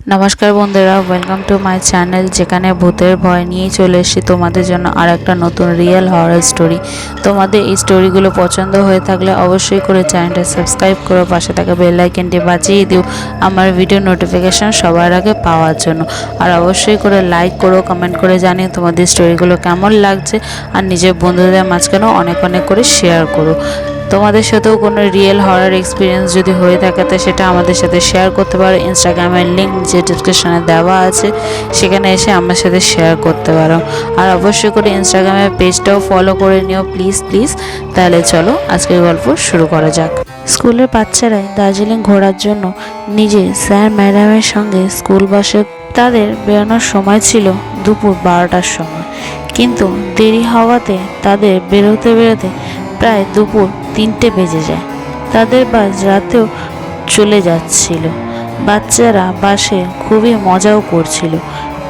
নমস্কার বন্ধুরা, welcome to my channel, যেখানে ভূতের ভয় নিয়ে চলে এসেছি তোমাদের জন্য আর একটা নতুন রিয়েল হরর স্টোরি। তোমাদের এই স্টোরিগুলো পছন্দ হয়ে থাকলে অবশ্যই করে চ্যানেলটা সাবস্ক্রাইব করো, পাশে থাকা বেল আইকনটি বাজিয়ে দিও আমার ভিডিও নোটিফিকেশন সবার আগে পাওয়ার জন্য। আর অবশ্যই করে লাইক করো, কমেন্ট করে জানিও তোমাদের স্টোরিগুলো কেমন লাগছে, আর নিজের বন্ধুদের মাঝখানেও অনেক অনেক করে শেয়ার করো। তোমাদের সাথেও কোনো রিয়েল হরর এক্সপিরিয়েন্স যদি হয়ে থাকে তো সেটা আমাদের সাথে শেয়ার করতে পারো। ইনস্টাগ্রামের লিঙ্ক যে ডিসক্রিপশনে দেওয়া আছে, সেখানে এসে আমার সাথে শেয়ার করতে পারো। আর অবশ্যই করে ইনস্টাগ্রামের পেজটাও ফলো করে নিও প্লিজ প্লিজ। তাহলে চলো আজকের গল্প শুরু করা যাক। স্কুলের বাচ্চারা দার্জিলিং ঘোরার জন্য নিজে স্যার ম্যাডামের সঙ্গে স্কুল বাসে তাদের বেরোনোর সময় ছিল দুপুর 12টার সময়, কিন্তু দেরি হওয়াতে তাদের বেরোতে বেরোতে প্রায় দুপুর 3টে বেজে যায়। তাদের বাস রাতেও চলে যাচ্ছিল। বাচ্চারা বাসে খুবই মজাও করছিল।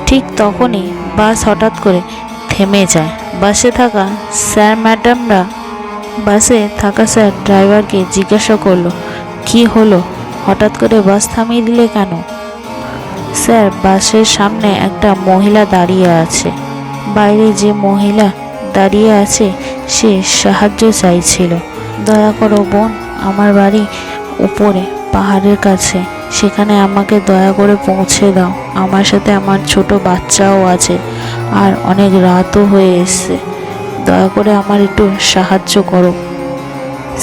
ঠিক তখনই বাস হঠাৎ করে থেমে যায়। বাসে থাকা স্যার ড্রাইভারকে জিজ্ঞাসা করলো, কি হলো, হঠাৎ করে বাস থামিয়ে দিলে কেন? স্যার, বাসের সামনে একটা মহিলা দাঁড়িয়ে আছে। বাইরে যে মহিলা দাঁড়িয়ে আছে সে সাহায্য চাইছিল। দয়া করো বোন, আমার বাড়ি উপরে পাহাড়ের কাছে, সেখানে আমাকে দয়া করে পৌঁছে দাও। আমার সাথে আমার ছোট বাচ্চাও আছে, আর অনেক রাতও হয়ে এসছে। দয়া করে আমার একটু সাহায্য করো।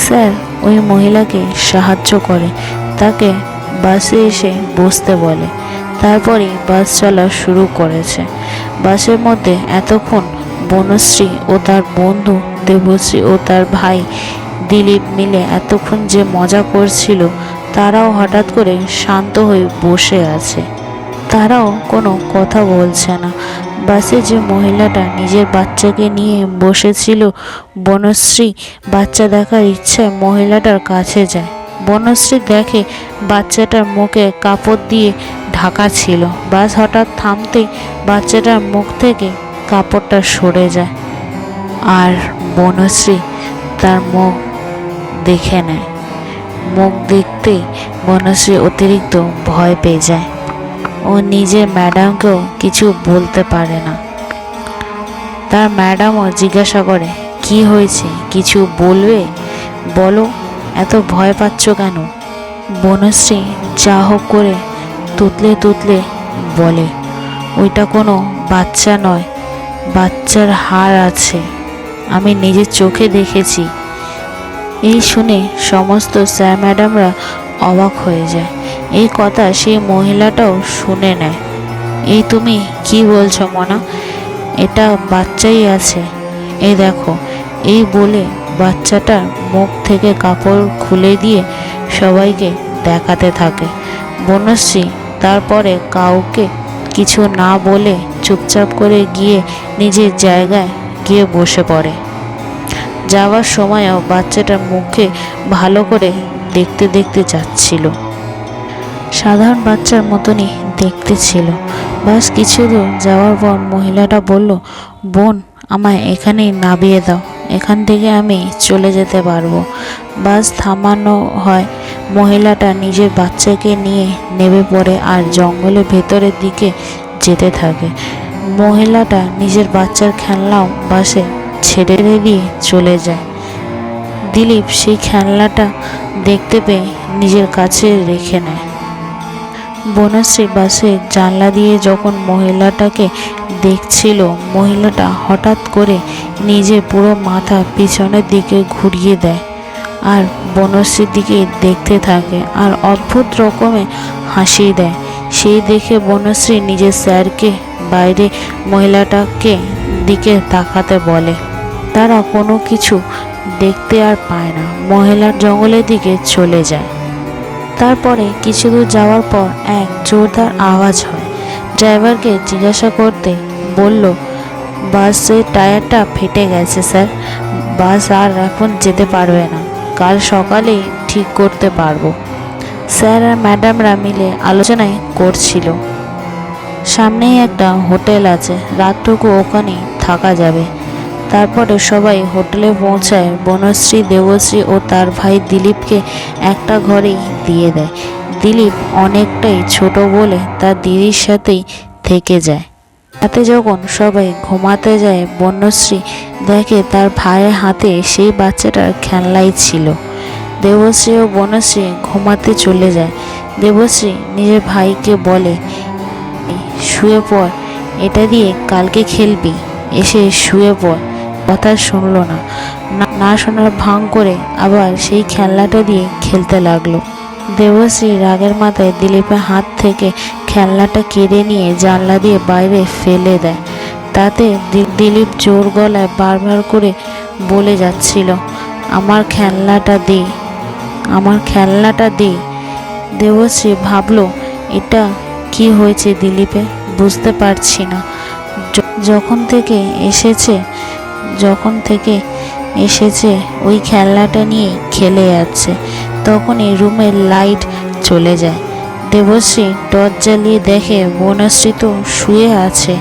স্যার ওই মহিলাকে সাহায্য করে, তাকে বাসে এসে বসতে বলে। তারপরে বাস চলা শুরু করেছে। বাসের মধ্যে এতক্ষণ বনশ্রী ও তার বন্ধু দেবশ্রী ও তার ভাই দিলীপ মিলে এতক্ষণ যে মজা করছিল, তারাও হঠাৎ করে শান্ত হয়ে বসে আছে। তারাও কোনো কথা বলছে না। বাসে যে মহিলাটা নিজের বাচ্চাকে নিয়ে বসেছিল, বনশ্রী বাচ্চা দেখার ইচ্ছায় মহিলাটার কাছে যায়। বনশ্রী দেখে বাচ্চাটার মুখে কাপড় দিয়ে ঢাকা ছিল। বাস হঠাৎ থামতেই বাচ্চাটার মুখ থেকে কাপড়টা সরে যায়, আর বনশ্রী তার মুখ দেখে নেয়। মুখ দেখতেই বনশ্রী অতিরিক্ত ভয় পেয়ে যায়। ও নিজের ম্যাডামকেও কিছু বলতে পারে না। তার ম্যাডামও জিজ্ঞাসা করে, কি হয়েছে, কিছু বলবে? বলো, এত ভয় পাচ্ছ কেন? বনশ্রী যা হোক করে তুতলে তুতলে বলে, ওইটা কোনো বাচ্চা নয়, বাচ্চার হাড় আছে, আমি নিজের চোখে দেখেছি। এই শুনে সমস্ত স্যার ম্যাডামরা অবাক হয়ে যায়। এই কথা সেই মহিলাটাও শুনে নেয়। এই তুমি কি বলছো মনা, এটা বাচ্চাই আছে, এই দেখো। এই বলে বাচ্চাটার মুখ থেকে কাপড় খুলে দিয়ে সবাইকে দেখাতে থাকে। বনশ্রী তারপরে কাউকে কিছু না বলে চুপচাপ করে গিয়ে নিজের জায়গায় গিয়ে বসে পড়ে। যাওয়ার সময়ও বাচ্চাটার মুখে ভালো করে দেখতে দেখতে যাচ্ছিল। সাধারণ বাচ্চার মতনই দেখতে ছিল। বাস কিছু দূর যাওয়ার পর মহিলাটা বলল, বোন, আমায় এখানেই নামিয়ে দাও, এখান থেকে আমি চলে যেতে পারবো। বাস থামানো হয়। মহিলাটা নিজের বাচ্চাকে নিয়ে নেমে পড়ে আর জঙ্গলের ভেতরের দিকে যেতে থাকে। মহিলাটা নিজের বাচ্চার খেলনাও বাসে ছেড়ে দিয়ে চলে যায়। দিলীপ সেই খেলনাটা দেখতে পেয়ে নিজের কাছে রেখে নেয়। বনশ্রী বাসের জানলা দিয়ে যখন মহিলাটাকে দেখছিল, মহিলাটা হঠাৎ করে নিজে পুরো মাথা পিছনের দিকে ঘুরিয়ে দেয় আর বনশ্রীর দিকে দেখতে থাকে আর অদ্ভুত রকমে হাসি দেয়। সেই দেখে বনশ্রী নিজের স্যারকে বাইরে মহিলাটাকে দিকে তাকাতে বলে। তারা কোনো কিছু দেখতে আর পায় না। মহিলার জঙ্গলের দিকে চলে যায়। তারপরে কিছু দূর যাওয়ার পর এক জোরদার আওয়াজ হয়। ড্রাইভারকে জিজ্ঞাসা করতে বলল, বাসের টায়ারটা ফেটে গেছে স্যার, বাস আর এখন যেতে পারবে না, কাল সকালেই ঠিক করতে পারবো। স্যার আর ম্যাডামরা মিলে আলোচনায় করছিল। সামনেই একটা হোটেল আছে, রাতটুকু ওখানেই থাকা যাবে। তারপরে সবাই হোটেলে পৌঁছায়। বনশ্রী দেবশ্রী ও তার ভাই দিলীপকে একটা ঘরেই দিয়ে দেয়। দিলীপ অনেকটাই ছোট বলে তার দিদির সাথেই থেকে যায়। রাতে যখন সবাই ঘুমাতে যায়, বনশ্রী দেখে তার ভাইয়ের হাতে সেই বাচ্চাটার খেলনাই ছিল। দেবশ্রী ও বনশ্রী ঘুমাতে চলে যায়। দেবশ্রী নিজের ভাইকে বলে, শুয়ে পড়, এটা দিয়ে কালকে খেলবি, এসে শুয়ে পড়। কথা শুনলো না, না শোনার ভান করে আবার সেই খেলনাটা দিয়ে খেলতে লাগলো। দেবশ্রী রাগের মাথায় দিলীপের হাত থেকে খেলনাটা কেড়ে নিয়ে জানলা দিয়ে বাইরে ফেলে দেয়। তাতে দিলীপ জোর গলায় বারবার করে বলে যাচ্ছিল, আমার খেলনাটা দে, আমার খেলনাটা দে। দেবশ্রী ভাবলো, এটা কি হয়েছে দিলীপে, বুঝতে পারছি না। যখন থেকে এসেছে ওই খেলনাটা নিয়েই খেলে যাচ্ছে। তখনই রুমের লাইট চলে যায়। দেবশ্রী টর্চ জ্বালিয়ে দেখে বনশ্রী তো শুয়ে আছে,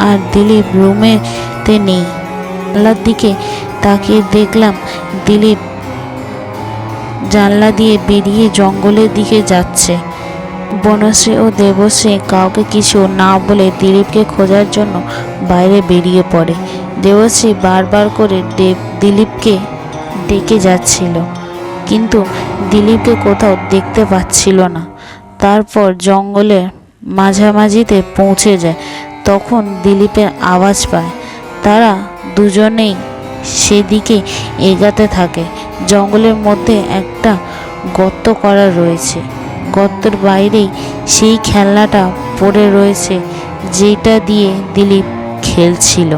আর দিলীপ রুমেতে নেই। জানলার দিকে তাকিয়ে দেখলাম দিলীপ জানলা দিয়ে বেরিয়ে জঙ্গলের দিকে যাচ্ছে। বনশ্রী ও দেবশ্রী কাউকে কিছু না বলে দিলীপকে খোঁজার জন্য বাইরে বেরিয়ে পড়ে। দেবশ্রী বারবার করে দিলীপকে ডেকে যাচ্ছিল, কিন্তু দিলীপকে কোথাও দেখতে পাচ্ছিল না। তারপর জঙ্গলের মাঝামাঝিতে পৌঁছে যায়। তখন দিলীপের আওয়াজ পায়। তারা দুজনেই সেদিকে এগাতে থাকে। জঙ্গলের মধ্যে একটা গর্ত করা রয়েছে। গর্তের বাইরেই সেই খেলনাটা পড়ে রয়েছে, যেটা দিয়ে দিলীপ খেলছিল।